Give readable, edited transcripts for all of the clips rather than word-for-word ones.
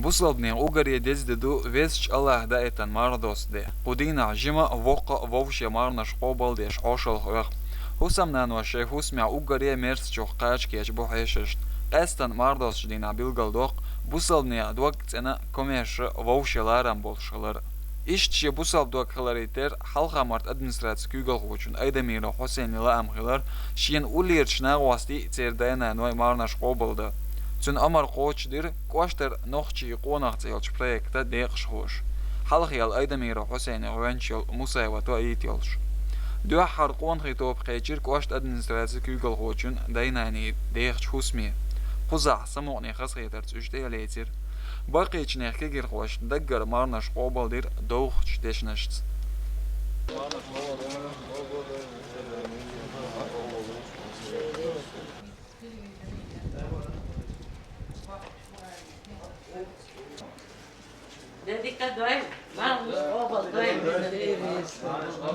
Buslabni Ugarije dezdedu vesč Allah da etan mardos de. Pudina jima voqa vovše marnaš qobaldesh oshal hoq. Husamnan wa she husmia Ugarije mers choq qachkech boheshest. Qastan mardos dina bilgaldoq buslabni adwaq tsena komesh vovshelaran bolshalar. İşçi bu sabdok halariter halkamart administrasyon kügel hoçun Aydemir Hüseyin ile amhilar şiyen ulirçna vasti tserdayna noy marnaş qobaldı. Çün amar qoçdir qoşter noqçi qonaqçılç proyekta deqş hoş. Halqyal Aydemir Hüseyin övençil musayvat ve ayitılş. Dua har qon xitop qeçir qoşt administrasyon kügel hoçun daynani deqş husmi. Quzah samoni xasqeter çüşte letir. باقي تشنيخ كير خوش دقر مارناش قوبل دير دوخ تشتشنشت Dedik doy, marnus qobal doy.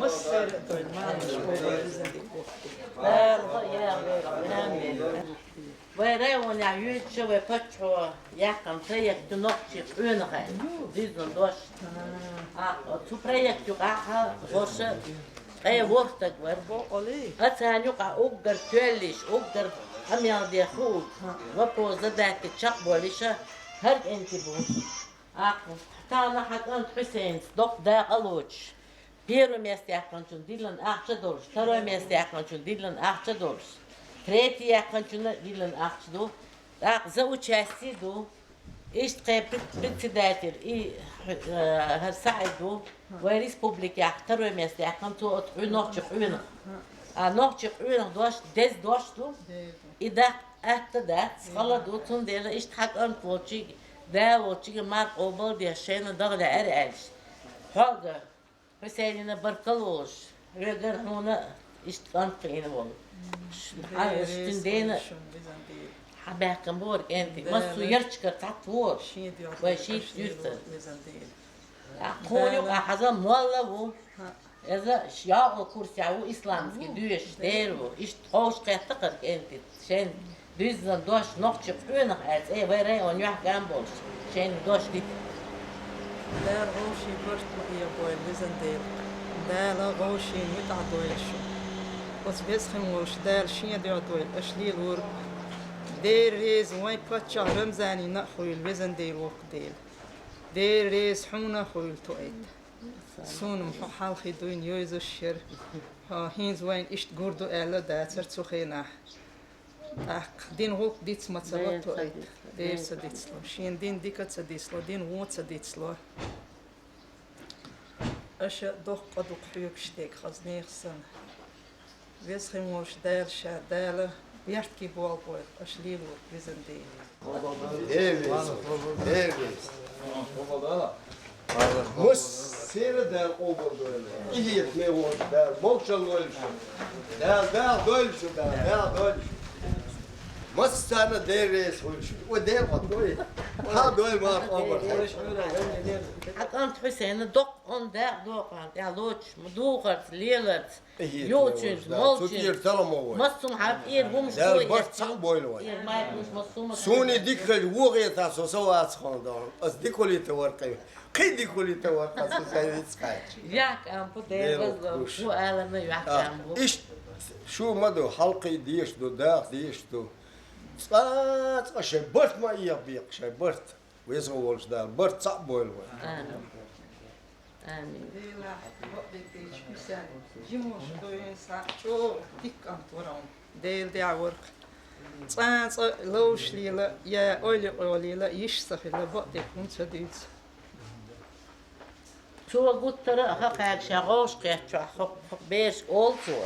مصر doy marnus qobal dedik. ويراون يعيد شوي فتحوا يحكم تريك تنقشي قينغي ديزن دوش تو بريك يقعها غوش اي وقتك وربو اتان يقع اوقر توليش اوقر هم يغدي خوك وبو زدك تشق بوليشة هرق انتي بو تانا حق انت حسين دوق دا قلوش بيرو ميستي احكمشون ديلن احشا دولش ترو ميستي احكمشون ديلن احشا دولش Третий окончено Дилан Ахчду, так за участие есть председатель и Саиду в республике, второе место, я там то от ночи уйна, а ночи уйна дош, дез дошту, и да это да, схаладу тун дела, есть хак антвочи, да вочи мар обал дешена дагда эрэлш, хага, Хусейнина баркалош, регар хуна ist anfängend worden. Stundena حباكم بورك أنت ما سويرتش كتعطور وشيء جرت أقولك أحزم والله هو إذا شياع الكرسي أو إسلام في دوش ديرو إيش تقوش كتقر أنت شين دوزن دوش نقش قينه از إيه ويري ونيح جنبوش شين دوش دي دار غوشي برت مقيا بوي بزن دير دار غوشي متع دويشو بس بسخم وش دار شين ديو دويل أشليل ورق دير ريز وين باتشا رمزاني نأخوي البزن ديل وق ديل دير ريز حونا خوي تويت سونم حال خدوين يوزو الشر هينز وين إشت جوردو ألا داتر تسخينا دين غوك ديتس ما تصلت تويت دير سديتسلو شين دين ديكا تسديسلو دين غو تسديسلو أش دوق قدوق حيوك شتيك خزنيخ سن بيسخم وش دال شا داله Vjerski bolboj, ašljivu, Vizantiji. Evet. Mus seyre der oberdoyle. İyiyet me var der, bolşal ölçü. Der ölçü der ölçü. Mus sana deres ölçü. O der var doy. Ha doy var ober. أنت حسين دق أن ده دقان يا لوش مدوقت ليلت يوتشن مولتشن مصوم حب إير ومش Der baş çak boylu var. إير ما يكونش مصوم Suni dikkat vuğuya taso savat khonda. Az dikolite var kay. Kay dikolite var taso sayit kay. ياك أم بدي بس شو قال ما ياك أم İş şu madu halkı diyiştu da diyiştu. Tsat şey bırt mı yapıyor şey bırt. Wezo wolf der bırt çak boylu var. آمين Dila, bakdeki şpisen, jimuş doyun sa, ço dikkan toram. Del de avurk. Tsans loş lila, ya öyle lila, iş sahile bakdek unsa dit. شو قلت ترى هاك شغوش قيت شو بيش أولتو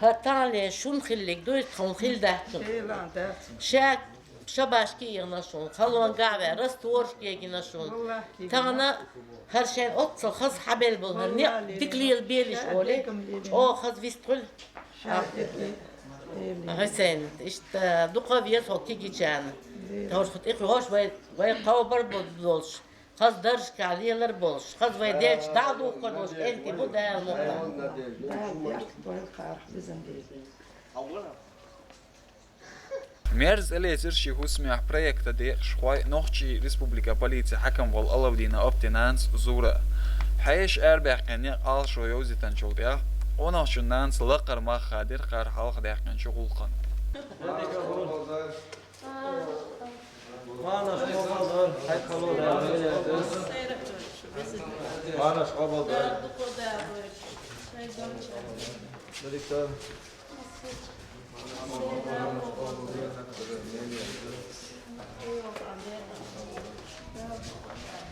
هتالي شون خليك دوي تكون خل دهتون Dela dat. شاك شباشكي ينشون خلون قاعدة رستورشكي ينشون تانا هر شيء أتصل خص حبل بالهرني تكليل بيلش أولي أو خص فيستقل حسين إشت دقة فيس هوكي جان تهوش خط إخوة هوش وي قوبر بدولش خص درش كعليلر بولش خص وي ديش دعدو قدوش أنتي بودا Мерз элезерши хусмях проекта де шхвай нохчи республика полиция حكم вол алавдина оптинанс зура. حيش أربع قنيق آل شو يوزيتن شو ديا ona şu nans laqar ma khadir qar halq daqan şuğul qan.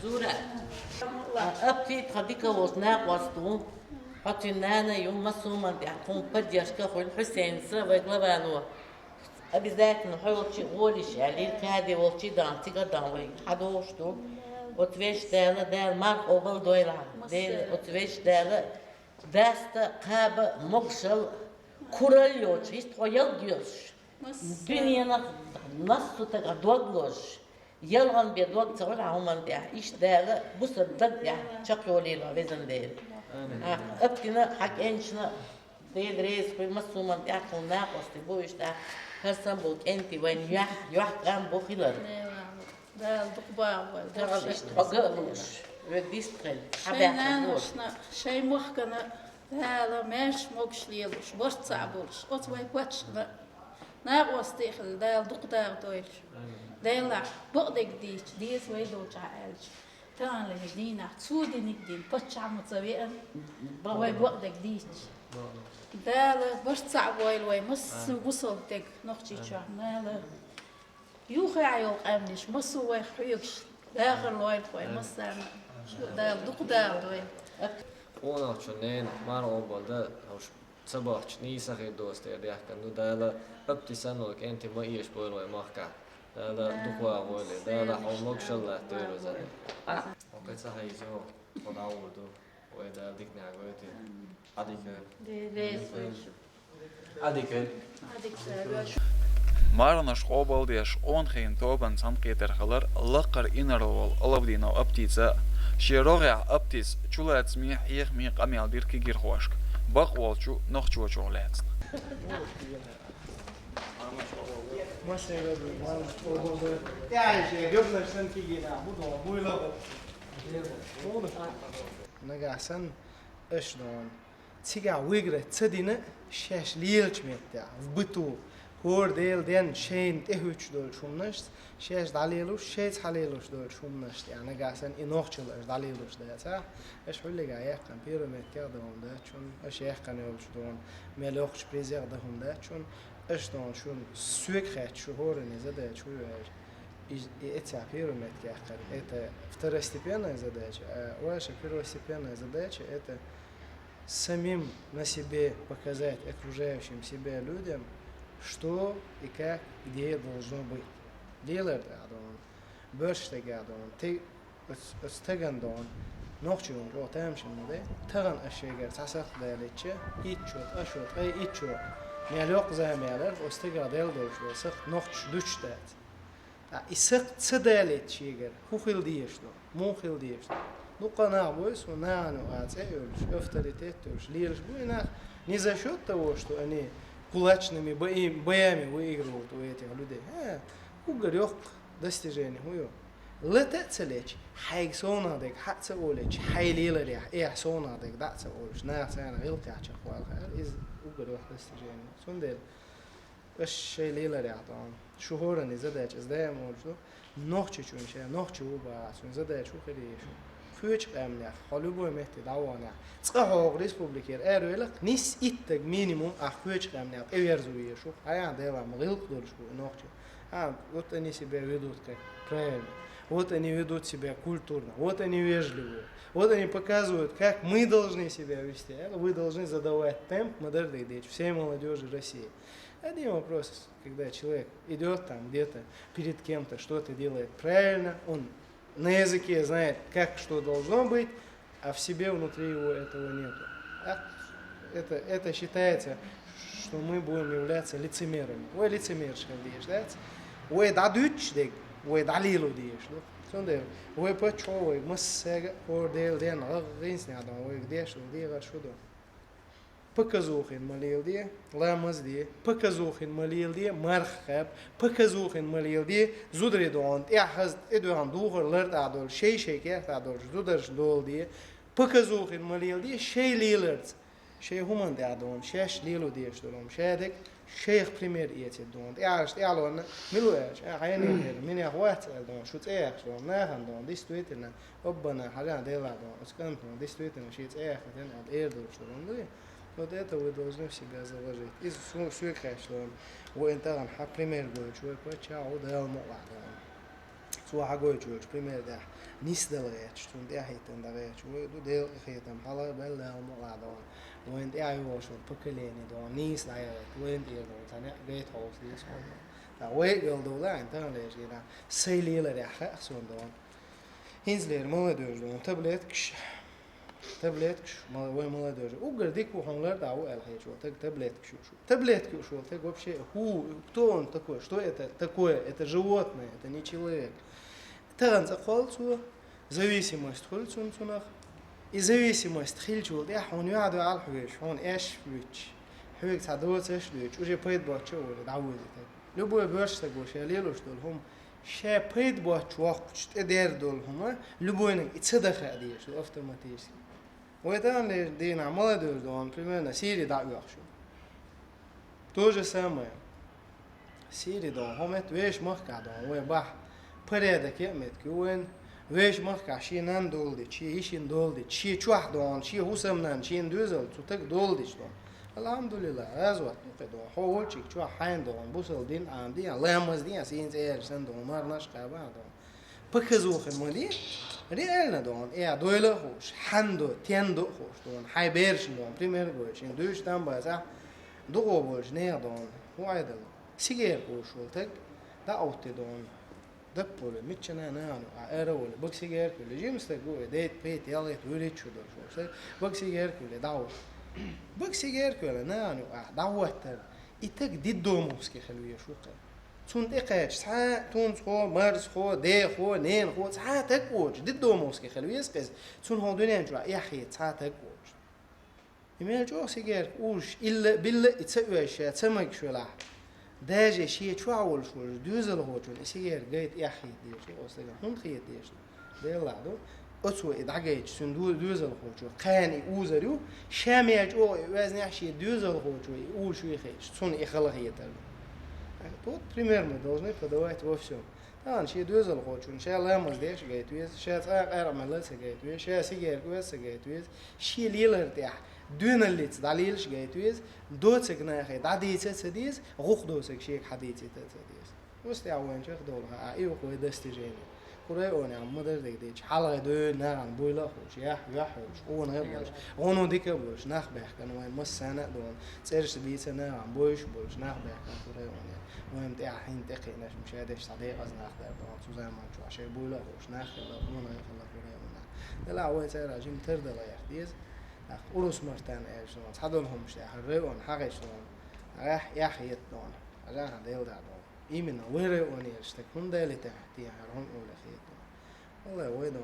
Zura. Update خديكا وصناق وسطو حطينانا يوم مسوما بيحكم قد يشكا خل حسين سوى غلبانو أبي ذاك نحاول شيء غولش عليه كادي والشي دانتي قدامي حدوشتو وتويش دالا دال مار قبل دويلا دال وتويش دالا داستا قابة مقشل كوراليوش هيست خويل ديوش دنيانا نصو تقدوغلوش يلغن بيدوغ تقول عمان بيا إيش دالا بوس الدق بيا شقيولي لا وزن دال أبتنا حق إنشنا ديل ريس في مسوما بيا كون ناقص تبويش دا هرسن بوك أنتي وين يح قام بوخيلر دال دقبا تقول إيش تقولش وديسترل شيء مخكنا دال ماش موكش ليلوش برت صعبولش أطوي بوتشنا ناقص تيخل دال دقدار دويش دال بقدك ديس ويدوش عالج تان لهدينا تسودي نقدين بتشع متسويئا بوي بقدك ديش دال برت صعبويل وي مس وصلتك نقشي شعنا يوخي عيوق أمنش مسو ويخيوكش داخل لوين خوي مسانا دال دقدار دويل Ona čunēn, manu ombolda, hauš sabahč nīsahi dosti ja diahkan, nu täällä öpti sanok enti ma ies puolue mahka. Täällä tukua voili, täällä on moksalla työllösänä. Okei sä hei se on audu, voi täällä diknää koiti. Adikön. Marnash qobal desh on geen toban sanqeter khalar laqar inarwal alawdina aptitsa shiroga aptis chulats mi yih mi qamel dirki gir khoshk baqwal chu noqchu chulat نجاسن اشلون تيجا ويجرة تدينا شاش ليلش متى بتو هور دين شين تهوش دول شومنش شاش دليلوش شاش حليلوش دول شومنش يعني نجاسن إنوخشل إيش دليلوش ده صح إيش حول لي جاي كان بيراميد كده هم ده شون إيش يحكن يقول شلون ملوخش بريزير ده هم ده شون إيش دون شون سوق خيط شهور نزده شو إيش بيراميد كأخر إيه второстепенная задача, а ваша первостепенная задача – это самим на себе показать окружающим себя людям, что и как, где должно быть. Делать адон, бърште гадон, ты стегандон, ночью ротамшин моде, таган ашегер тасах далече, итчот, ашот, итчот. Мялок замялер, остегадел дошло, сах ночь дучтат. إسق تصدالت شيء هو خيل ديشلو مو خيل ديشلو نو قناع بويس ونانو أتأيولش أفتريتيت توش ليرش بوينا نزاشوت توشتو أني кулачными боями выигрывают у этих людей. Угор ёх достижение хуё. Лететься лечь, хайг сонадек, хатса олечь, хайлиларя, сонадек, датса олечь, наасана вилтяча хуалха, из угор ёх достижение. Сундел. الشيء ليلة رياضان شهورا نزداج ازداي موجود نوخش چون شيء نوخش هو باس نزداج شو خلي شو فيش قامنا خلوبو مهت دعوانا تصحوا ريسبوبليكير ايرويلك نيس اتق مينيموم اخويش قامنا ايرزويه شو هيا ديلا مغلق دول شو نوخش вот они себя ведут как правильно вот они ведут себя культурно вот они вежливые вот они показывают как мы должны себя вести вы должны задавать темп модерной речи всей молодежи России. Один вопрос, когда человек идет там где-то перед кем-то, что-то делает правильно, он на языке знает, как что должно быть, а в себе внутри его этого нету. Это считается, что мы будем являться лицемерами. Ой, лицемершка дишь, да? Ой, дадуч дек, ой, далилу дишь, да? Сонде, ой, почему, ой, мы сега, ой, дел ден, ринс не адам, ой, где что, где что, да? показухин малилди, ламазди, показухин малилди, мархаб, показухин малилди, зудредон, яхаз эдуан духор лерд адол, шей кехт адол, зударш долди, показухин малилди, шей лилерц, шей хуман дадон, шеш лилу диштолом, шедек, شيخ بريمير إيتي دون يعلون ملوش عيني من يخوات دون شو تأخ شو ناخن دون ديستويتنا أبنا حاجة ديلا دون أسكان دون ديستويتنا شيء تأخ دين الإير دون شو دون ده وده تودوز نفسي جاز وجهي إذا شو كاش دون وأنت عن حق بريمير جوي شو كوتش عود ده الموضوع دون سو حاجة جوي بريمير ده نيس دلغيت شو ده هيتن دلغيت شو ده دل خيتم حلا بل ده الموضوع دون وين أيوة شو بكليني دون نيس لا وين دون ثاني جيت هوس ديس هون وين قال لا أنت ليش كده سيلي لا رح أحسن دون هنزلير ما دور دون تبلتكش ما وين ما دور وقرديك وحنلر دعوة الحين شو تبلتك شو وبشي هو تون تكوش شو такое это животное это не человек تغنز أقول شو зависимость خل سنах и зависимость хилчул я он يعدو على الحويش هون إيش فيش حويك تعدوت إيش فيش وجي بيت باتشو ولا دعوة لبوا بيرش تقول ليلوش دول هم شيء بيت باتشو وقت تدير دول هم لبوينك يتصدق هذيش أوتوماتيكي ويتان دين عمله دول примерно سيري دعوة شو то же самое سيري دول هم تويش مخكع دول وين بح بريدك يمت كوين ويش مخكع شي نان دولدي شي إيشين دولدي شي شوح دون شي هوسمنان شي ندوزل تك دولدي دون الحمد لله أزوات نقدون حول شيء شوح حين دون بوصل دين عام دين لامز دين سين زير سن دون مرناش قابا دون بكزوخ المالي ريالنا دون دويله خوش حندو تيندو خوش دون حي بيرش دون بريمير خوش إن دوش تام بازا دو بولش نير دون هو عيدل سيجير خوش ولتك دا أوتي دون دبول متشنا نانو أرول بكسيجير كل جيمس تقول ديت بيت يلا توريت شو دور شو بكسيجير كل داو بكسيجير كل نانو داوتر إتك ديد دوموسكي خلويه شو قال تون إقاش ساعة تون خو مرز خو دي خو نين خو ساعة تكوج ديد دوموسكي خلويه سقز تون هون دنيا جوا يحيي ساعة تكوج يميل جو سيجير وش إلا بالله يتسوي أشياء تسمك شو لا داجي شيء شو عول شو دوزل هو شو سيجير جيت يحيي ديش أصلا هم خيط ديش ده لا دو أسوأ إدعجيج سندو دوزل هو شو قاني أوزريو شامي جو وزن يحشي دوزل هو شو يقول شو يخيش تون يخلق يتر тут примерно должны подавать во всем. Да, ши دوزل هو شو شيء لامز ديش جيت ويز شيء أقرأ ملص جيت ويز شيء سيجير كويس جيت ويز شيء ليلر تيح دون اللي تدليلش جيت ويز دوتك ناخي داديت تديس غوخ دوسك شيء حديت تديس وستعوين شيخ دولها أيوة قوي دستجيني كوريوني عم مدر ديش حلقة دون نعم بويلا خوش يحوش هون هبوش هونو ديك بوش نخبح كان وين مس سنة دون تسيرش بيت نعم بوش نخبح كان كوريوني وين تحين تقي ناش مش هادش صديق أز نخبر دون سوزان ما شو عشان بويلا خوش نخبر هون هيخلا كوريوني لا وين سير عجيم ترد لا يحديز أورس مرتان إيش دون صدقهم مش يحرقون حقش دون راح يحيط دون راح ديل دون إيمنا ويري ونيرش تكون دالي تحتي هرهم أول خيط والله ويدون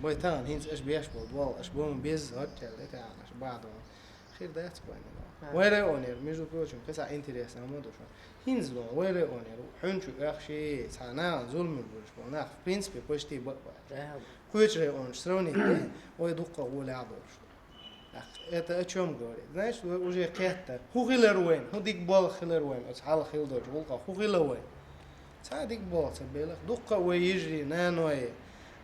بيتان هينز إيش بيشبه دوال إيش بوم بيز هرتل ده تعال إيش بعدهم خير ده يتكوين دون ويري ونير ميجو بروشم كسا إنتريس نمودو شو هينز دون ويري ونير حنشو أخشي سانا ظلم البرش بوناخ برينسبي بوشتي بقى خويتري أونش سروني ده ويدوقه ولا عدوش это о чем говорит? Знаешь, уже кета. Хугилеруэн, худик бол хилеруэн, отхал хилдож, волка хугилеруэн. Цадик бол, цабелах, дукка уежри, наной,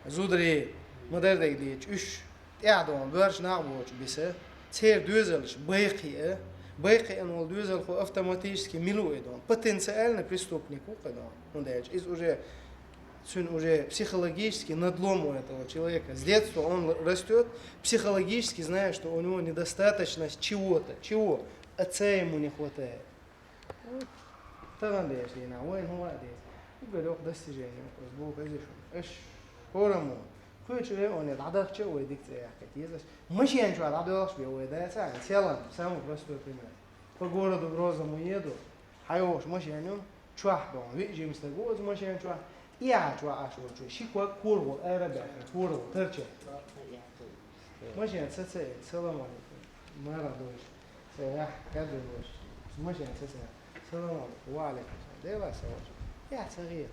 зудри, модердек дич, уш, ядон, верш набоч, бисе, цер дюзелш, байки, байки, он ол дюзел ху автоматически милует он, потенциально преступник укадон, он дальше, из уже уже психологически надлом у этого человека. С детства он растет, психологически зная, что у него недостаточность чего-то. Чего? Отца ему не хватает. طبعا ليش لينا وين هو هذا يقول لك достижение Бог изишь ايش هرمون خوش له он العدد شو ويدك تحكي مش يعني شو العدد شو ويدا ساعة سيلان سامو просто пример по городу розовому еду хайош مش يعني شو واحد ويجي مستقوز مش يعني شو يا شو عاشور شو شيء كورو أربعة كورو ترجع ماشي أنت سلام عليكم ما رادوش يا قبل وش مش أساسا السلام عليكم وعليكم السلام ده بس وش يا صغير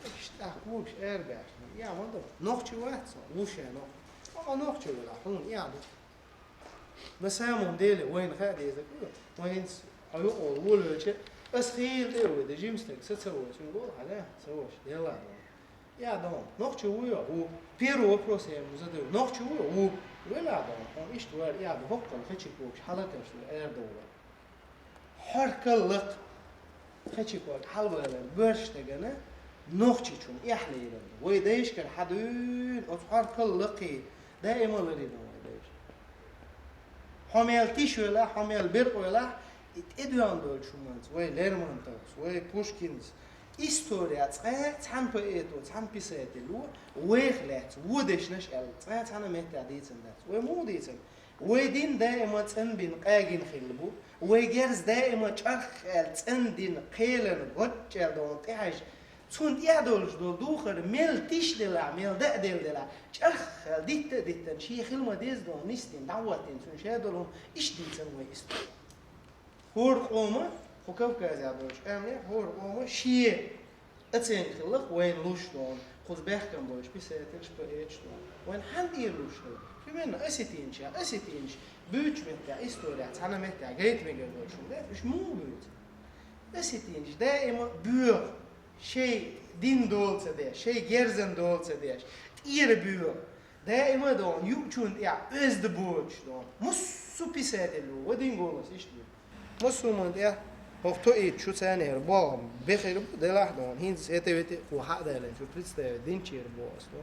إيش تقولش أربع يا مدر نقطة واحد وش أنا نقطة ولا حون يعني بس هم ديل وين خادي إذا وين أيوة أول شيء بس خير ده وده جيمستك ستسوي شو نقول عليه سويش يلا يا دام نقطة ويا هو بيرو بروسيم وزده نقطة ويا هو ولا دام إيش توار يا ده هقل خشي كوش حلقة شو أير دولة حركلق خشي كوش حلوة برش تجنا نقطة شون يحلي يلا ويدايش كان حدود حركلقي دائما لرينا ويدايش حمل تيش ولا حمل بير ولا اتدوان دول شو مانز وي ليرمونتوس وي بوشكينز история цан поэту цан писателю ويخلات ودش نشأل цан مهتع ديتن دات وموديتن ويدين دائما цن بين قاجين خلبو ويجرز دائما شرخل цن دين قيلن غتشر دون تحش цون يادولش دول دوخر ميل تيش دلا ميل دقدل دلا شرخل ديتن شي خلما ديز دون نستين دعوتين цون شادولهم إيش ديتن ويستو هور قومه وكيف كذا يعدوش أمني هور قومه شيء أتين خلق وين لوش دون خذ بحكم بوش بيساترش بقيتش دون وين حد يلوش دون بمنا أسيتينش بيتش متاع إستوريا أنا متاع جيت ميجر بوش ده مش مو بيت أسيتينش دائما بير شيء دين دول تداش شيء جرزن دول تداش إير بير دائما دون يوتشون يا أزد بوش دون مش بيساتلو ودين قولس إيش دون مسلمان ده وقت إيد شو ثاني رباهم بخير ده لحظة هين سيتويت وحق ده لين شو بريست دين شير باس دون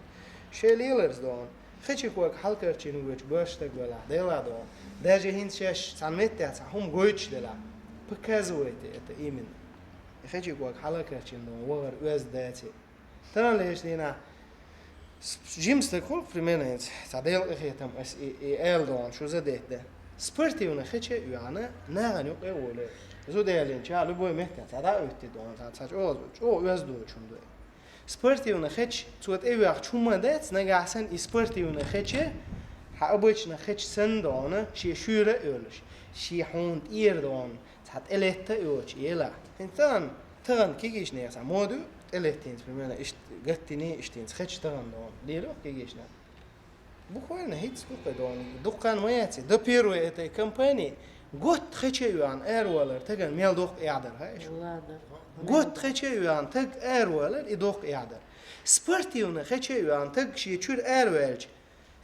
شليلرز دون خشي كوك حلقة تشينوش باش تقبل ده لا دون ده جهين شش سامت ده هم قويش ده لا بكازويت إيمن خشي كوك حلقة تشينو وغر وز داتي ترى ليش دينا جيمس تقول فريمنا تعديل إخيتهم اس إل دون شو زدت ده سبرتي ونخشة يعني نعن يقول ولا زود يالين شالو بوي مهتة تعداء وتدون تعتاج أو يزدو شون دوي سبرتي ونخش توت أي وقت شو ما دات نجا حسن سبرتي ونخشة حابوش نخش سندونه شيء شورة أولش شيء حوند إير دون تعت إلهت أولش يلا إنسان تغن كيجيش نيس عمودو إلهتين في منا إشت قتني إشتين خش تغن دون ليلو كيجيش نا بخوالنا هيتس بقدون دكان وياتي دبيرو إتى كمباني قط خشيوان إيرولر تجن ميل دوق إعدر هايش قط خشيوان تج إيرولر يدوق إعدر سبرتيونا خشيوان تج شيء شور إيرولج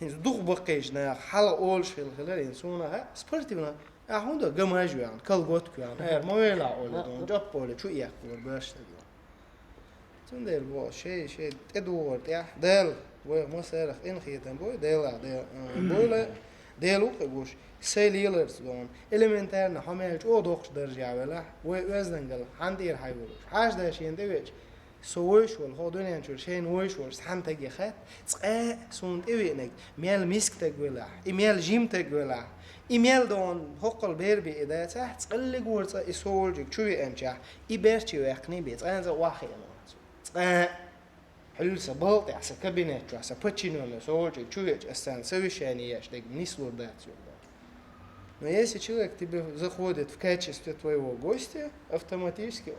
هنز دوق بقيجنا حلا أولش في الخلال إنسونا ها سبرتيونا أهوندا جماجوان كل قط كيان إير ما ويلا أول دون جاب أول شو يأكل برش تجون تندير بوا شيء إدوارد يا دل ومسألة إن خيتن بوي دل بولا دلو قبوش سيليلرز دون إلمنتارنا حمايج أو دوخش درجة ولا وزنقل عندير حيولوش حاج ده شين دويش سويش والهو دنيا نشور شين ويش ورس حنتج خات تقى سوند إيوينك ميال ميسك تقولا إميال جيم تقولا إميال دون هقل بير بإداة تحت تقل جورس إسولجك شوي أنجح إبرتي ويقني بيت أنا واحد تقى حلول سبالت عسى كابينت عسى باتشينو ولا سولجك شوي أستان سوي شانياش دق نيسلور داتيو Но если человек тебе заходит в качестве твоего гостя, автоматически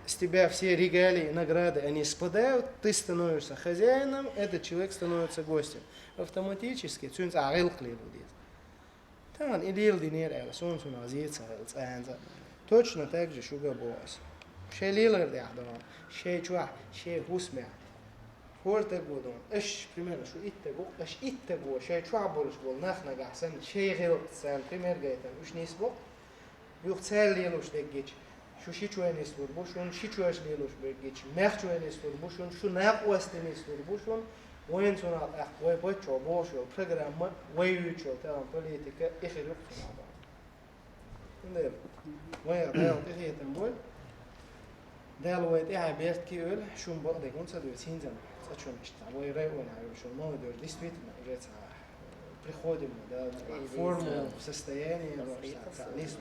с тебя все регалии, награды, они спадают, ты становишься хозяином, этот человек становится гостем. Автоматически, точно так же шугабос. Шей лилер дяхдон, шей чуа, шей хусмя. هور تقولون إيش primero شو إتقو إيش إتقو شيء شو عبورش بقول نخنا جحسن شيء غير تسال primero جايتن وش نسبه يقتال ليلوش دقيش شو شيء نسبه بوشون شو ليلوش دقيش مخ شو نسبه بوشون شو ناقوس نسبه بوشون وين صنع أخوي بتشو بوشو برنامج ويوتشو تام بوليتيكا إخير يقتنا بعض نقول وين ده إخير تنقول ده الوقت إيه بيرت كيول شو مبغى يكون صدق سينزم شون اشتغل ويراون على شو ما ودور действительно уже приходим да форму состояние лис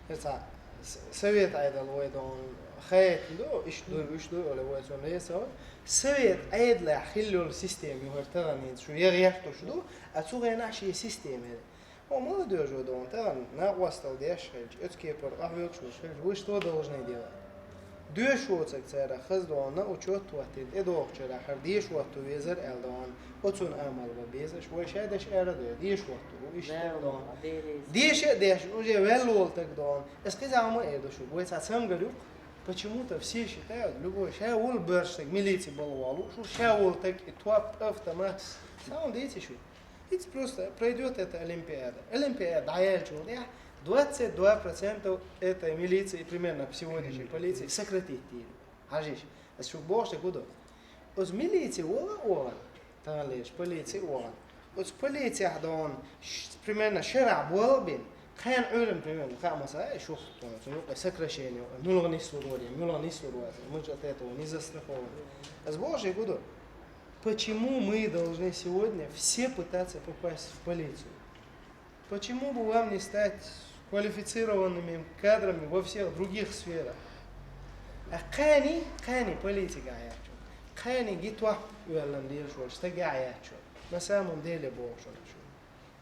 это совет айдал войдон خيط لو إيش دو ولا ويزون ليس هو سويت عيد لا حلو السيستم يهرتغني شو يغيحتو شو دو أتسوغي نعشي سيستم هذا هو ما دو جو دون تغن ناقوستل ديش خلج اتكيبر أحوك شو خلج وش تو должны делать دوش واتك تسارة خز دونا وشوت واتد إدوخ شرا خر ديش واتو ويزر ألدوان وتون أمل وبيزش وشادش أردو ديش واتو وإيش تغدون ديش уже велол тагдон эскизамо эдо шу будет сам говорю почему-то все считают любой шаул бэрштаг милиции балвалу шу шаул так и туап автомат сам дети шу это просто пройдет эта олимпиада аяльчу я 22% этой милиции примерно сегодняшней полиции сократить ажиш а шу больше куда os милиции ола талеш полиции ола os полиция дон примерно شارع بوابين كان علم примерно خمسة شوف تنوق сокращение ملغني سوريا مجتэто не застрахованы а сбоже буду почему мы должны сегодня все пытаться попасть в полицию почему бы вам не стать квалифицированными кадрами во всех других сферах а كاني политика я كاني جيتوا ولا ندير شو استقاعد شو مسامم ديلي بوشون شو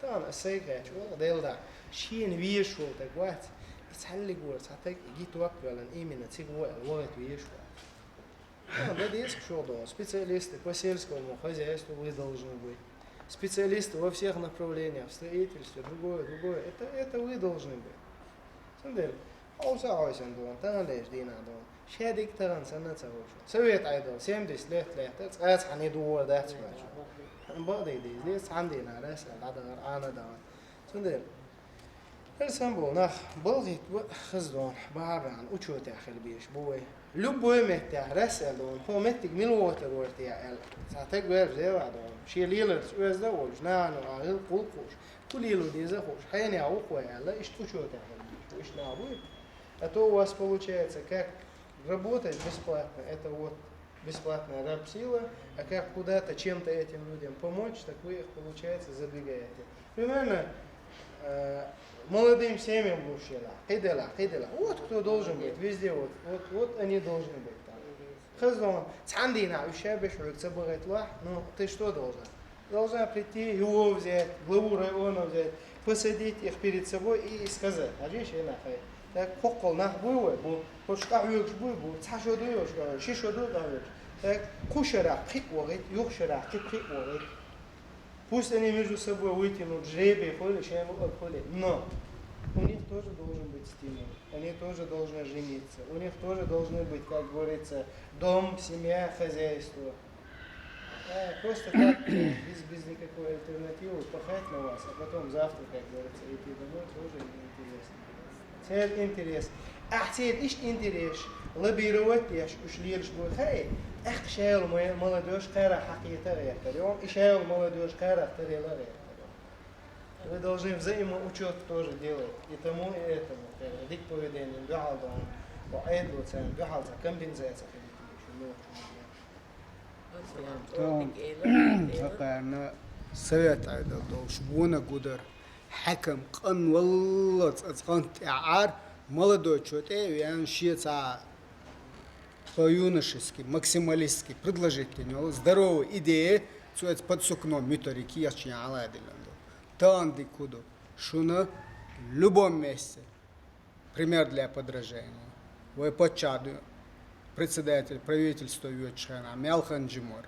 طبعا السيكا شو ديل دا شين ويشو تقوات يتحلق ولا تعطيك جيت وقت ولا إيمنا تيجوا الوقت ويشو ده диск шо дон специалисты по сельскому хозяйству вы должны быть специалисты во всех направлениях в строительстве другое это вы должны быть смотри أوسع دون تغليش دينا دون شادك تغن سنة سووش سويت أيضا 70 ليت أس حنيدو ذات سماش بعض يدي ليس عندنا رأس العدد أنا دون سندر السنبول نخ بلغت خزدون بعران وشو تأخل بيش بوي لبوي متى رأس دون هو متى ملوتر ورتيا ساعتك غير زيوا دون شيء ليلرز وزدا وش نانو أغل قلقوش كل يلو ديزا خوش حيني أوقوي على إيش وشو تأخل بيش وإيش نابوي А то у вас получается, как работать бесплатно, это вот бесплатная рабсила, а как куда-то чем-то этим людям помочь, так вы их, получается, забегаете. Примерно молодым семьям бушила, хидела. Вот кто должен быть, везде вот они должны быть там. Хаздон, цандина, ущабиш, цабагать лах, ну ты что должна? Должна прийти, его взять, главу района взять, посадить их перед собой и сказать, а здесь и нахай. Так хокол нах буй бу пошка юкш буй бу цашоду юш шишоду давиш так кушера хиквогит юкшера хиквогит пусть они между собой вытянут жребий холи шему холи но у них тоже должен быть стимул они тоже должны жениться у них тоже должны быть как говорится дом семья хозяйство просто так без никакой альтернативы пахать на вас а потом завтра как говорится идти домой тоже неинтересно سير انتريس احسير ايش انتريس لبيروت ياش وش ليش بو خاي اخ شايل مولدوش قيرة حقيقة غير اليوم شايل مولدوش قيرة تريلا غير вы должны взаимоучет тоже делать и тому и этому дик поведение бюхалдон وأيضا سن بيحصل كمبنزات أنا سويت عيدا دوش بونا قدر حكم قن والله أتقنت إعار молодой человек, он считается по-юношески, максималистски предложить ему здоровую идею, что это под сукном меторики, я чья аладилан. Там дикуду, что на любом месте пример для подражания. Вы почаду председатель правительства Ючхана Мялхан Джимор.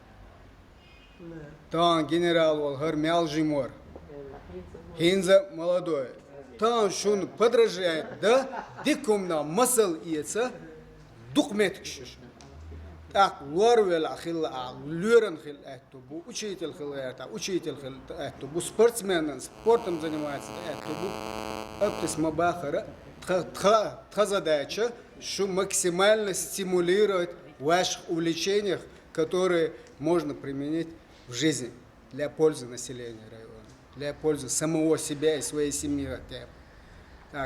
Там генерал Волгар Мял Джимор. Хинза молодой. Там шун подражает, да? Дикумна масал иеца документ кшиш. Так лорвел ахилла, люрен хил этубу, учитель хил этубу, спортсмен, спортом занимается этубу. Аптис мабахара, тха задача, что максимально стимулировать в ваших увлечениях, которые можно применить в жизни для пользы населения района. Для пользы самого себя и своей семьи.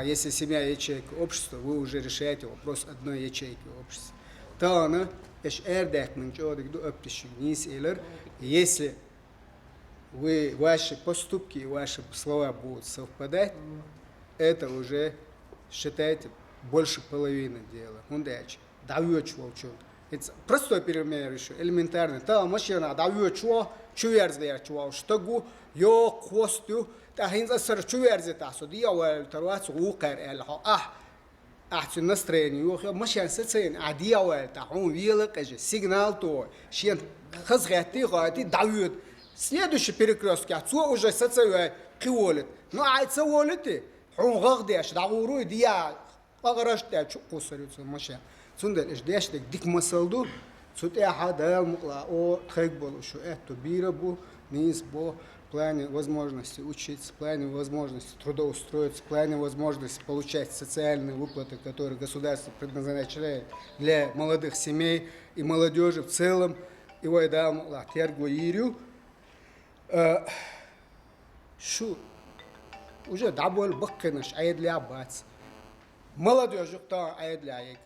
Если семья ячейка общества, вы уже решаете вопрос одной ячейки общества. То она, если ваши поступки и ваши слова будут совпадать, это уже считайте больше половины дела. Хундеч, давёч волчу. Это простой пример еще, элементарный. Та машина давёч во, чуверзлер чуал, штагу, ё костю, та хинза сыр чуверзе тасу, дьявол таруац укер эльха. أحسن نسترين يوخ مشان ستين عادية وتاعون ويلك أجي سيجنال تو شين خز غاتي دعوت следующий перекресток отсюда уже сацевая قولت но عاد سوالتي حون غغدي أش دعورو ديا أغرشت أشوف قصرت مشان سندل إيش ديش ديك مسلدو سوت هذا مقلا أو تخيبل شو это бирабу низ бо в плане возможности учиться, в плане возможности трудоустроиться, в плане возможности получать социальные выплаты, которые государство предназначает для молодых семей и молодежи в целом. И вот да, тергу ирю, что уже дабол бакканаш, ает для бац. Молодежь, кто ает для ек.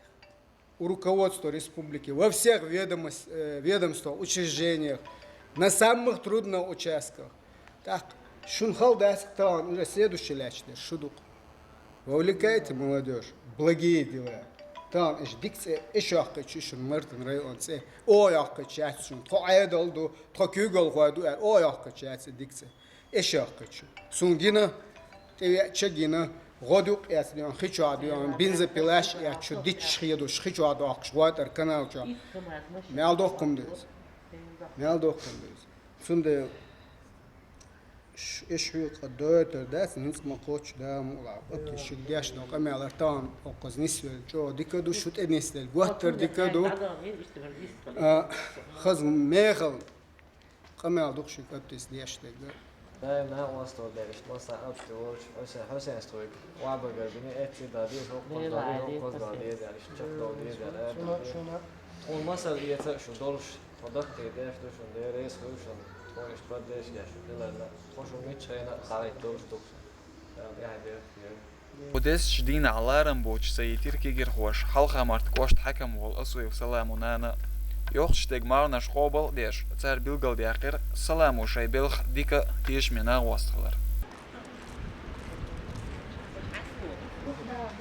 У руководства республики, во всех ведомствах, учреждениях, на самых трудных участках. Так, шунхал дастан, уже следующий лячный, шудук. Вовлекайте молодежь, благие дела. Там, дикция, еще ахкачишун, мертвен районце, ой ахкачачун, то айдалду, то кюгал хойду, ой ахкачачун, дикция, еще ахкачу. Сунгина, чагина, годук, яснян, хичуадуян, бензопилаш, ячу, дичхиеду, хичуаду, ахшватер, каналча. Мялдохком дез. Мялдохком дез. Сунде, إيش هو قدرت داس نسمع مقوش دا مولع أبتش الجاش نو كم على تام أو قزنيس جو ديكادو شوت إنيس الجواتر ديكادو خز ميغل كم على دوخش أبتش دياش تقدر دائما واسطة دارش مصا أبتوش حسين ستويك وعبر بني أتي دادي هو قز دادي دارش شق دادي دارش والمصا يتشو دولش فضحت دارش دوشون داريس خوشون Konuştu ben değişken şükürlerle. Hoşum hiç şeyine xalayt doluştuk. ودس شدين علارم بوش سيتير كيجر خوش حلقة مرت كوشت حكم والأسوي وسلام ونانا يوخش تجمعنا شقوبل ديش تار بيلقل دياقير سلام وشي بلخ ديكا تيش منا واستخلر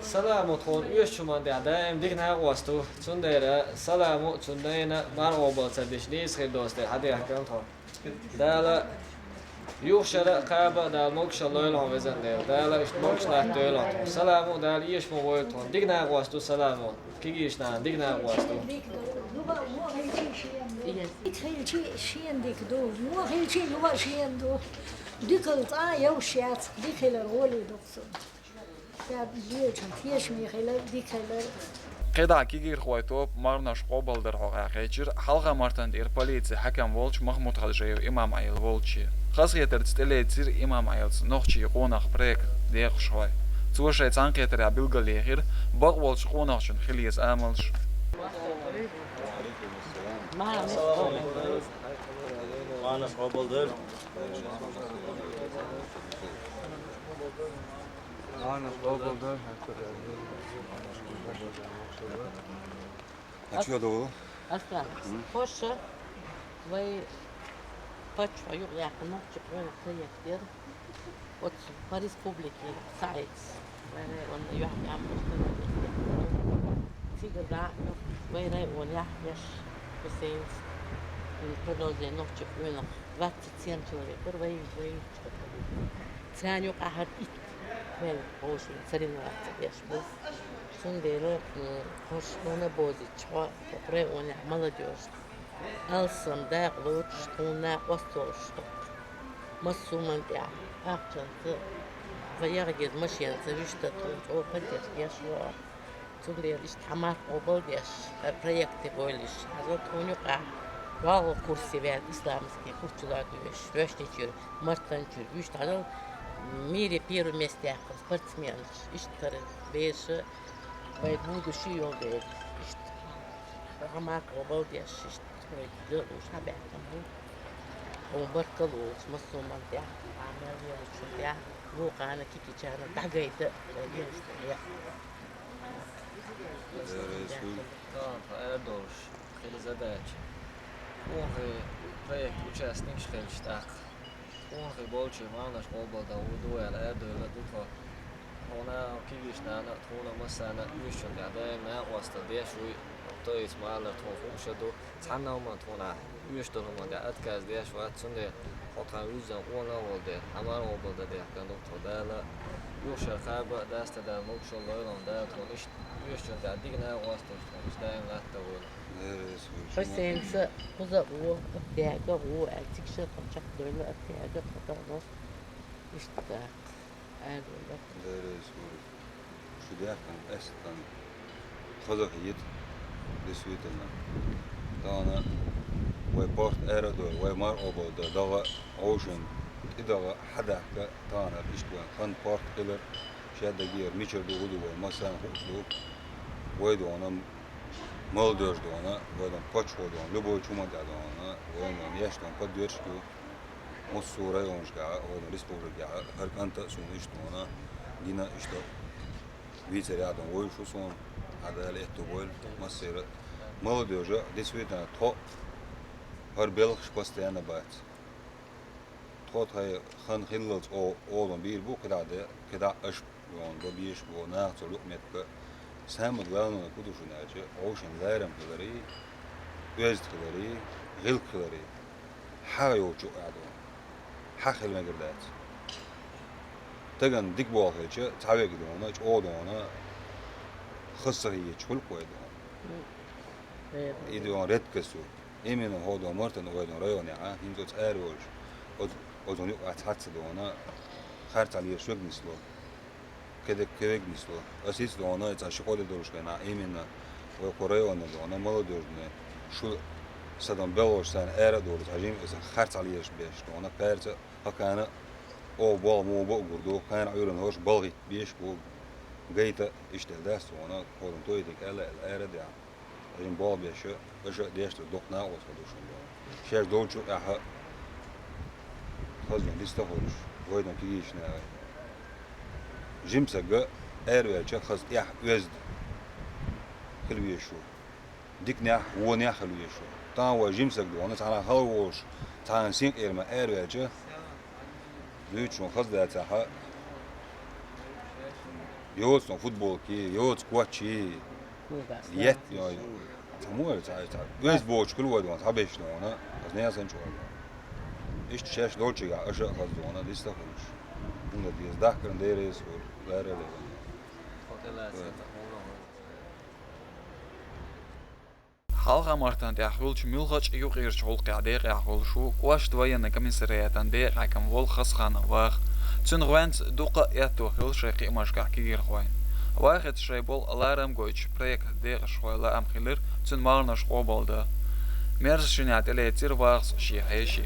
سلام وتخون يوش شمان دي عدايم ديكنا واستو تون ديرا سلام وتون دينا مار وبل تدش ليس خير دوستي حدي حكم تخون دالا يوخشرا قابا دال موكش الله يلهم وزن ديل دالا إشت موكش نحت ديلهم سلامو دال إيش موويتهم ديقنا غواستو سلامو كيجيش نان ديقنا غواستو يتخيل شين ديك دو مو هي شيء هو شين دو ديك الطا يوشيات ديك الرولي دكتور يا بيجن تيش مي خيل ديك قيدا كيجير خويتوب مارنا شقوبل در عقاقيجر حلقة مرتن دير بوليتي حكم ولش محمود خلجيو إمام عيل ولشي خاصية ترتستلي تسير إمام عيل نوخشي قوناخ بريك ديق شوي توشي تانقيتر عبيلغا ليغير باق ولش قوناخشن خليس آملش معنا شقوبل در معنا شقوبل در أشكال خوش وي باتش عيوق يعقل نقش قونا خيا كتير وتس باريس بوبليكي سايتس وانا يحكي عم تيجر دعنا وي راي ونيح يش بسينس البرنوزي نقش قونا وات تسيان توري وي تسانيو قاعد إت وي قوشي سرين وات يش بس Сundere hoşluğuna boziçva, попре он молодежь. Алсам да луч, туна восточно. Массуман я, акчанты, ваягез машинцы, вишта тут, о поддерж яшва. Сundere ишт хамар обалдеш, проекты бойлиш, азот унюка. Вал курсы вят исламский, курчулар дюш, вешничур, мартанчур, вишт адал в мире первое место спортсмен, ишт бейши. Vai будущий он говорит, что хамак обалдешь, что делаешь абятом, он баркалуш, массуман я, амер я, вулкана кипичана, дагайда, я. Да, долж, хили задачи. Он проект участник шхельштак. Он больше мана школа да удуя, да дуя, да дуя. Она كيشنا تكون مثلا يشون دائما واسطة ديش وي طيس مالا تكون فوشدو تحنا وما تكون يشتون وما دا أتكاز ديش واتسون خطا يوزن ولا ولد أمر وبلد ده كانوا تدالا يوشر خابة داست دا موكشون ليلون دا تكون يشون دا دينا واسطة تكون دائما لا تقول Hüseyin ise kuza o öteyge o elçik şey kaçak böyle öteyge kadar işte öyle. Şu derken eskiden Kazak yit desütena. Dana ve port erado ve mar oboda dağa ocean idağa hadaka dana işte kan port killer şerde giyer miçer doğulu ve masan huklu ve dona mal dörs dona ve dona paç dona lubo çuma dona ve dona yaştan pa dörsku Mosura yonşka ve dona respublika her kanta sonu işte dona dina işte Витер рядом вышел сон, а далее это боль, массира. Молодежь, действительно, то харбелх постоянно бать. Тот хай хан хиллот олон бир бу когда аш он добьешь бу на целую метка. Самое главное, куда же начать, очень лайрам хилари, уезд хилари, гил хилари, хаю чу адо, хахил мегердат. Tagan dik bol hece tabe gidiyor ona hiç o da ona hıssariye çul koydu. İdiyor red kesu. Eminim hoda martan oydan rayon ya hinzo tsar olmuş. O zaman yok atatsı da ona her taliye şög mislo. Kedek mislo. Asis da ona hiç aşık oldu duruşkana eminim o Kore'nin da ona молодежь şu sadan Belarus'tan era doğru hacim her taliye beş ona perce hakana o bol mu bu gurdu kan ayırın hoş balgit beş bu gayta işte ders ona kolun toydik ele era da hacim bol beşi aşı değişti dokna olsa düşünüyor şer doğru aha hazır liste olmuş koydum ki işine jimsaga erveçe haz ya özd hilviye şu dikne o ne hilviye şu tam o jimsaga ona sana halvoş tan sink erme erveçe Lütfen hazır ha. Yoğurtsun futbol ki, yoğurt kuatçı. Yet ya. Tamam öyle çay. Göz boş kulu var diyor. Tabii işte ona. Az ne yazın çok. İşte şeş dolce ya. Aşağı hazır ona liste koymuş. Bunda diyoruz. Dakikın değeriz var. Verele. Halga martan de hulch mulgach yuqirch hulqa de qul shu wash dwayna komisariyatan de rakam wol khaskhana wag tsun gwant duqa yato hil shaqi mashqa kigir khwayn waqt shaybol alaram goch projekt de shwala am khilir tsun marna shqobalda merz shinat eletir wags shi hayshi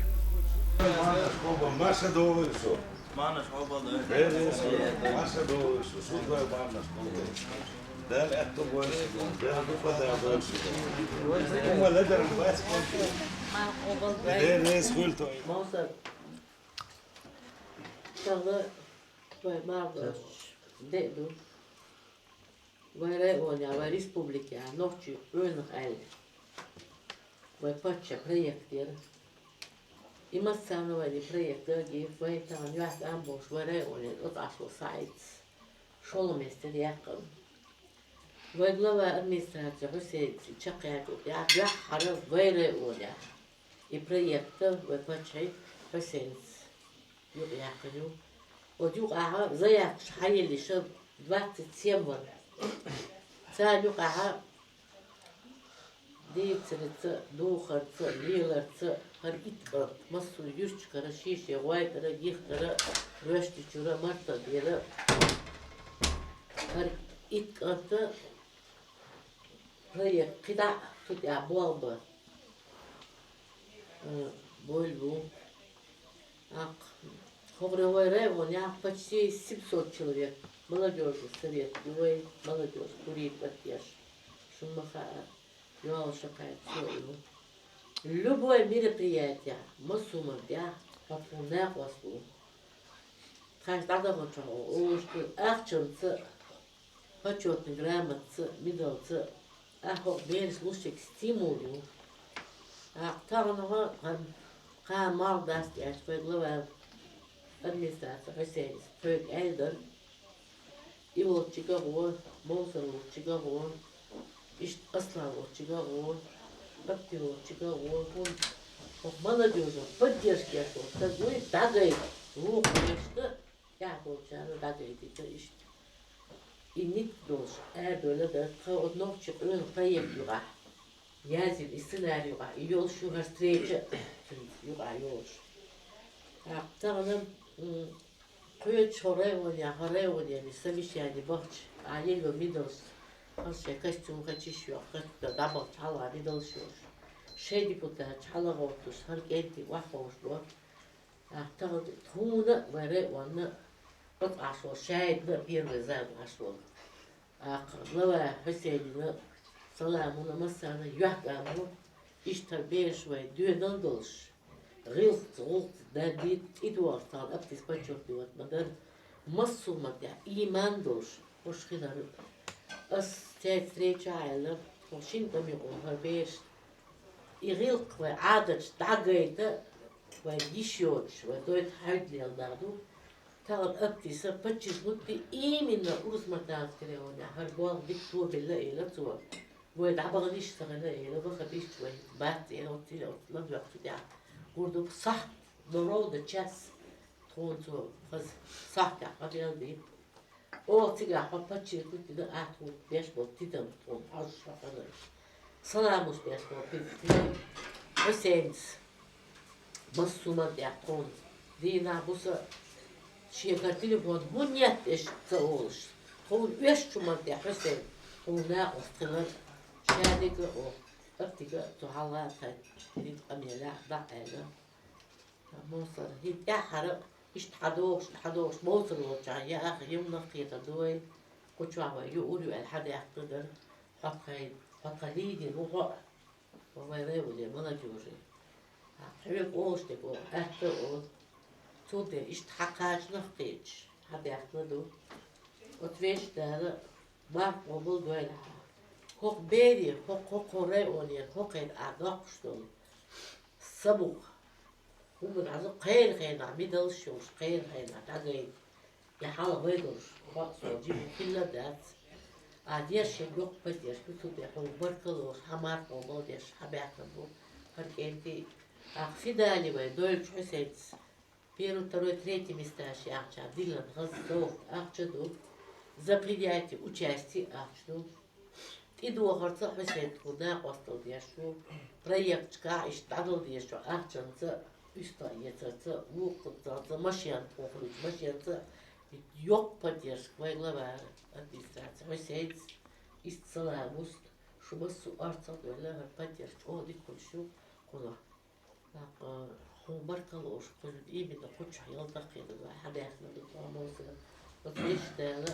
Masa doğrusu. Manas obaldı. Masa doğrusu. Suzla manas obaldı. Del etto boysu. Del bu kadar boysu. Ama ledar bas konti. Ma obal Del res kulto. Mosar. Çalı toy mardos. Dedu. Vare onya va respublika noçu önük el. Va paça projektler. Ima sanovali projekte gi vajtan ját ambos vare onya ot aslo sites. Şolmester yakın. Vaglava administracija Hüseyin çakyak ya hara vare onya. I projekte va paça Hüseyin yok yakın yok. O yok aha zayak hayli şu 27 var. Sen yok aha Diyetsiniz, doğurtsa, liyelerse, her itbar, masu yürüç kara, şişe, vay kara, yıh kara, röştü çura, marta diye her itkarta, raya kıda tut ya bolba, bol bu, ak, kovra vay raya on ya, почти 700 человек, молодежь, совет, вой, молодежь, курит, подъешь, шумаха. Я шукаю все. Любое мероприятие, масума, я попуне послу. Каждый вот что акченцы, почетный грамотцы, медалцы, ахо берешь лучше к стимулу. А там мал даст, я что глава администрация, Хусейн, пök elden. İvolçiga o, Mozartçiga o, işte Aslançiga o, Baktiolçiga o, bana diyorlar, поддержки от такой дагай, рух işte, ya olacağını dagaydı işte. İnit doş, eğer böyle de kaodnokçuk ön kayıp yuğa, yazil istinar yuğa, yol şu встреча, yuğa yol. Tamam, köyü çoraya oynayan, haraya oynayan, istemiş yani bahç, ayı ve middles, şey kaçtım kaçış yok, kaçtım dabal çala middles yok. Şey diputa çala oldu, sargenti vahvoslu. Tamam, tuğuna vere onu, bak asıl şahitli bir vezal asıl. Lava Hüseyin'le salamına masana yuhgamı, işte beş ve düğünden doluş. Rilt, da dit idvartan, aptis paçok divat madar, massumat ya iman doluş. Hoş gider. As teatre aile, hoşin tabi onlar beş. İrilk ve adet dagayda ve dişiyorç ve doyut hardliyaldardu. Tamam aptisa paçis mutti iminle uzmatan skreonya. Her boğal diktu billa eyle tuva. Ve dabağı iştağına eyle bakı biş ve bat eyle otile otlan yoktu ya. Kurdu sah doğru çes. Tontu kız sah ya kadar değil. O tiga paçis mutti de atu beş bot tidam ton az şakanır. Salamus beş bot tidam. Hüseyin Massumat ya ton. Dina busa Şeker telefon bunyat eşitse olur. Ton üç çumat ya Hüseyin. Ona ostılır. Şehdeki o. Örtüge tuhala tay. Hiç amela da ele. Mosar hiç ya harı. İşte hadoş. Mosar olacak. Ya ahi yumna qiyata doy. Kuçava yu'ulu el hada yaqtıdır. Fakayın. Fakaliydi ruha. Vavayre oluyor. Bana diyor. Hep o işte o. Ehte o. Tude işte hakajnık geç. Hadi yakladı. Otveş dağı var obul böyle. Hok beri, hok kore oluyor, hok el adak ştol. Sabuk. Bunun azı kayır mi dalışıyor, kayır dağı. Ya hala vedur. Bak soğucu killa dat. Adiye şey yok pediş, bütün de hok barkalı, hamar obul deş, habaklı bu. Herkenti. Fidali ve doyup Hüseyin. Первый, второй, третий места Ахча, Дилан, Газдов, Ахчаду, за принятие участия Ахчаду. И до Ахарца Хусейн Куда остал дешу, проект ка иштадал дешу, Ахчанца, истаяца, лукца, машин похлыч, машинца, yok поддержка, глава администрации, Хусейн, истцеламус, чтобы су арца доля поддержка, о, дикун шу, куда. Barkalı kızın iyi bir de kuş yılda kıydı ve hadiyatını tutmaması. Ve işte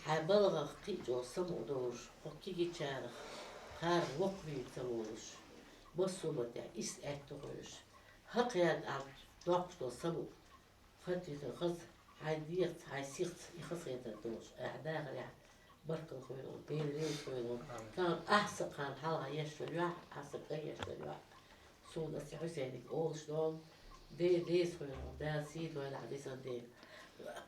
habalga kıyıcı olsam olur. Okki geçer. Kar vok büyükse olur. Bosumat ya is etti olur. Hakikaten dokuz olsam Fatih'te kız haydiyat haysikt yıkız yeter olur. A'dağı ya barkalı koyulur. Belirli koyulur. Kan ahsakan hala yaşıyor. Ahsakan yaşıyor. Sonra Hüseyin'lik oluştu. De soyulur. De sid böyle hadisan de.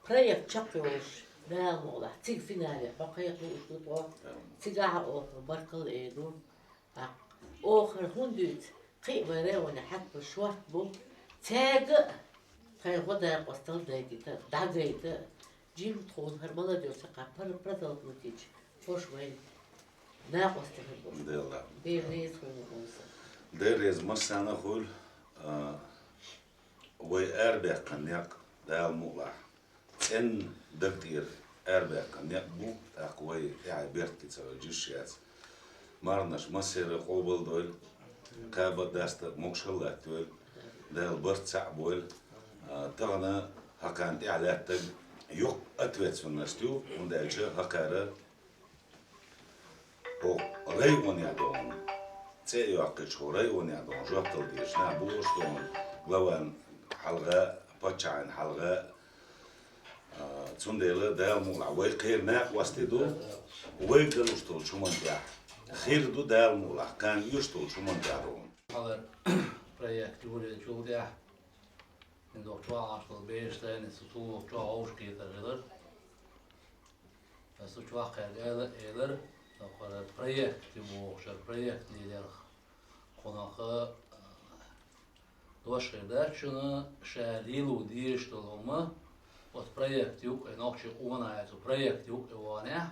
Projekt çakıyormuş. Ne oldu? Tig finali. Bakayım bu o. Tigaha o barkalı edu. Okhir hundut. Qi vere ona hatta şuart bu. Tag. Kay goda qostal daydı. Dagaydı. Jim ton harmala diyorsa kapar pradal butiç. Hoş vay. Ne qostal bu? Deyallah. De soyulur olsa. Deriz masana hul ve erbe kanyak da mulah. En daktir erbe kanyak bu akvay ya berti savcışyat. Marnaş masere qobul dol. Qaba dasta mokşallat dol. Dal bart sa'bol. Tağna hakan i'lat yok atvet sunnastu undalca hakara o raygon yadon. Це яке чорай вони адон жовтал діж на було що главан халга пачан халга цундела да мула вай кер на вастеду вай галу что чумандя хирду да мула кан юшту чумандя дон هذا проект جوري جودة إنه جوا عشان بيشتغل نسوتو جوا أوش كده غير suç vakit eğer projekt bu projekt lider konakı doşkede şunu şehirli değiştirme o projekt yok enakçı ona ait projekt yok evane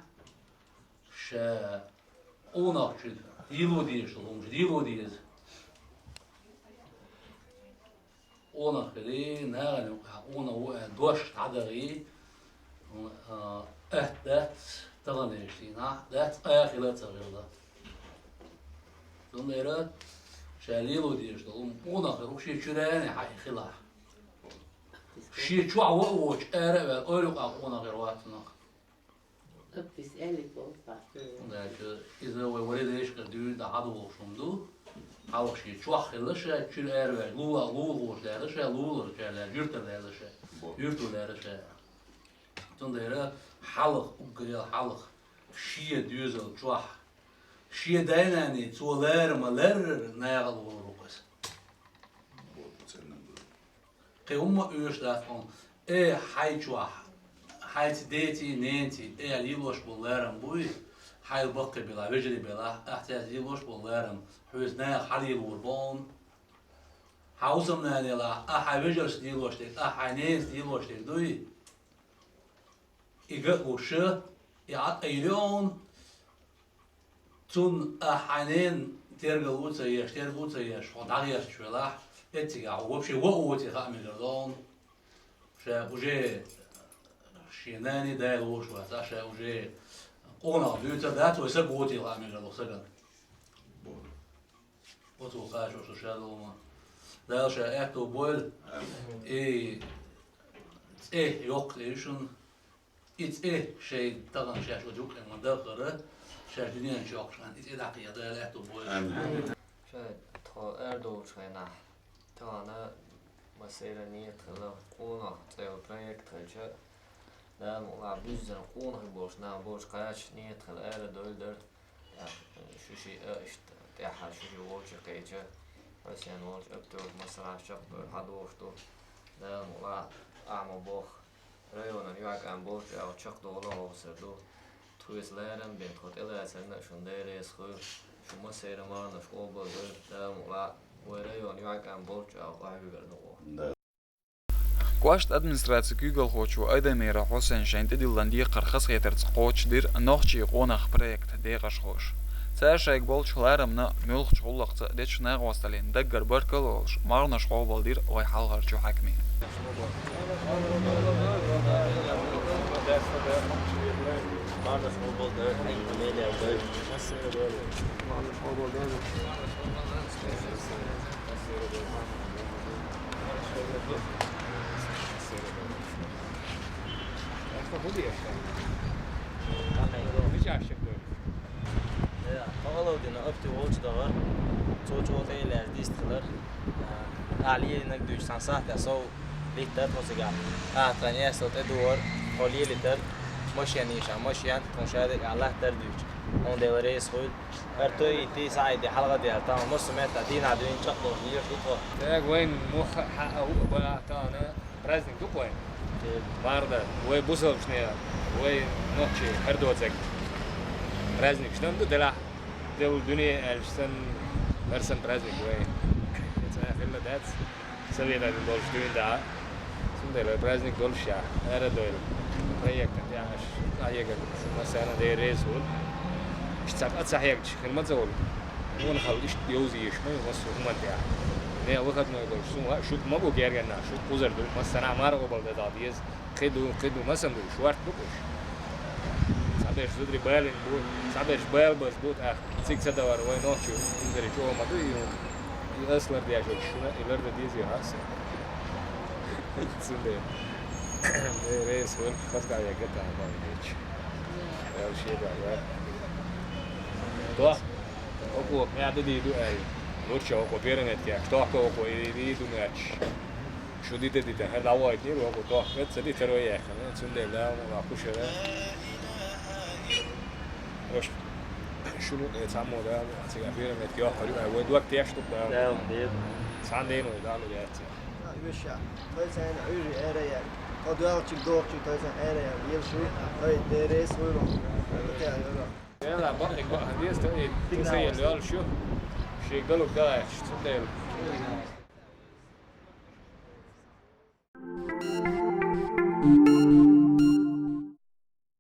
onakçı yılı değiştirme yılı değiş onakçı ne yani ona doş tadari اهدت تغنيشتينا ذات آخرة تغيرها ثم يرى شاليلو ديشتغل وناخر وشي شراني حي خلا شي شو ووش أرى أولك أقونا غير واتنا بتسألك بقى إذا ولد إيش كدير ده عدو شمدو حاول شي شو خلا شي شو أرى لولا ده شي لولا شي يرتل ده شي يرتل ده شي Toen de hallig, ongeveer hallig, schie duizel twach, schie dijna niet, zo leren maar leren nagel worden. Geen oma eerst daarvan, hij twach, hij deed neenti, lielos wil leren boei, hij bakke bila, weet je bila, echt lielos wil leren, hij is na hallig worden. Housem na nela, hij weet je lielos dit, hij neemt lielos dit doei. Ik hoorde ja Iran toen Hanen tergeloetse is van daar is wel het ja op zich wat je gaat met dan ze boje shinani daar was wat ze boje ona doet dat was ook wat je gaat met dan zeggen wat we gaan zo zeggen daar is echt op bol yok is een iets شيء طبعا شاش وجوك لما دخل شاش دنيا شوك عن iets دقيقة ده لا تبغى شاید تا اردو چینا تا نه مسیر نیت خلا قونا تیو پروژه تلچه نه مولا بیزن قونا باش نه باش کاش نیت خلا اردو در شوشی اشت تیحر شوشی وچه کیچه مثلا وچ ابتو مثلا شق هدوشتو نه مولا عمو باخ رایونا نیاکم باش او چق دولا هستردو تویس لرم بین خود الاسرنا شندهره اسخو شما سیر ما نشکو بزر دام ولا ورایونا نیاکم باش او قایو گردو Quast administratie Google hochu Aydemira Hussein Shente Dillandi Qarqas Geterts Qoch dir Nochchi Qonaq projekt deqash xosh. Saashayg bolchlarımna mülq chullaqsa dechna qwastalin daggar barkal olsh marna shqobal dir way halqar chu hakmi. Ağalovdina öptü olçdağı çoğutaylar distler aliye nak 90 saat så lite posiga atan esot edor holiye liter ماشيان يشا ماشيان مشاهدك على تردوج on de وريس خود ارتو يتي سايد حلقه دي تمام نص متر دين عدوين شقوا هي شقوا تاك وين مخ حقه بقى تانا رازنك دوين باردا وي بوسل شنيا وي نوتشي هردوزك رازنك شنو دلا دل الدنيا الشن مرسم رازنك وي تاخيل دات سوي لا دولش دوين دا سندل رازنك دولشا ارا دويل проект يعني هيك مثلا ده ريزول اشتاق صحيح كلمه زول هون خليش يوزي شنو وصو هم ده ne وقت ما يقول شو ما بو جيرنا شو قزر مثلا مارو بالده داديز قدو مثلا شوارت بكش sabes زدري بالين بو sabes بال بس بوت اخ سيك سدوار وين نوتشو ندري شو ما دو ياسلر دي شو شنو يلرد ديزي هاسه سندي رئيس هو خاصة يقطع ما يجيش أو شيء بعد توه أكو يعني دي أي لورشة أكو بيرنت كيا توه أكو يدي دو ماتش شو دي هذا وايد نيرو أكو توه بس دي تروي يا أخي سندي لا ما أكو شيء وش شو نتعامل ده أتيجي بيرنت كيا حلو أول وقت يشطب ده لا دي ساندين ويدالو جاتي وش بس أنا عيري أريا Aduelçik doğçuk taysa her yer yıl şu tay deres uyurum. يلا بقى هدية تسيل يلا شو شي قالوا كده